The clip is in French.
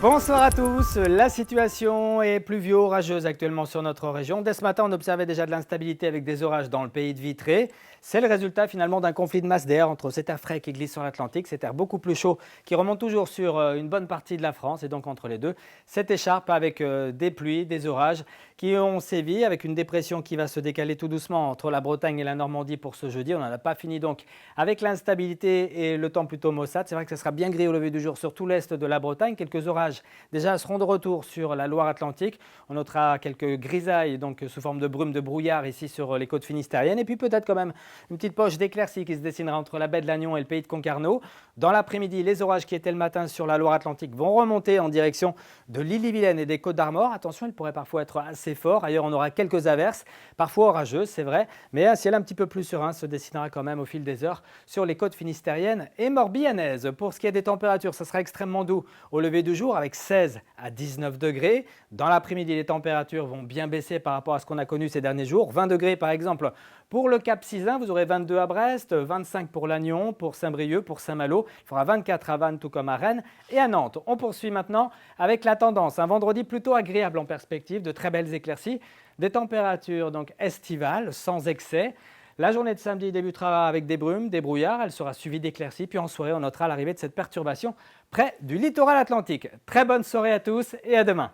Bonsoir à tous. La situation est pluvio-orageuse actuellement sur notre région. Dès ce matin, on observait déjà de l'instabilité avec des orages dans le pays de Vitré. C'est le résultat finalement d'un conflit de masse d'air entre cet air frais qui glisse sur l'Atlantique, cet air beaucoup plus chaud qui remonte toujours sur une bonne partie de la France et donc entre les deux, cette écharpe avec des pluies, des orages qui ont sévi avec une dépression qui va se décaler tout doucement entre la Bretagne et la Normandie pour ce jeudi. On n'en a pas fini donc avec l'instabilité et le temps plutôt maussade. C'est vrai que ce sera bien gris au lever du jour sur tout l'est de la Bretagne. Quelques orages déjà seront de retour sur la Loire-Atlantique. On notera quelques grisailles donc sous forme de brume, de brouillard ici sur les côtes finistériennes. Et puis peut-être quand même une petite poche d'éclaircies qui se dessinera entre la baie de Lannion et le pays de Concarneau. Dans l'après-midi, les orages qui étaient le matin sur la Loire-Atlantique vont remonter en direction de l'Ille-et-Vilaine et des Côtes-d'Armor. Attention, ils pourraient parfois être assez forts. Ailleurs, on aura quelques averses, parfois orageuses, c'est vrai. Mais un ciel un petit peu plus serein se dessinera quand même au fil des heures sur les côtes finistériennes et morbihanaises. Pour ce qui est des températures, ça sera extrêmement doux au lever du jour avec 16 à 19 degrés. Dans l'après-midi, les températures vont bien baisser par rapport à ce qu'on a connu ces derniers jours. 20 degrés par exemple pour le Cap Sizun, vous aurez 22 à Brest, 25 pour Lannion, pour Saint-Brieuc, pour Saint-Malo. Il fera 24 à Vannes tout comme à Rennes et à Nantes. On poursuit maintenant avec la tendance. Un vendredi plutôt agréable en perspective, de très belles éclaircies, des températures donc estivales sans excès. La journée de samedi débutera avec des brumes, des brouillards, elle sera suivie d'éclaircies, puis en soirée on notera l'arrivée de cette perturbation près du littoral atlantique. Très bonne soirée à tous et à demain.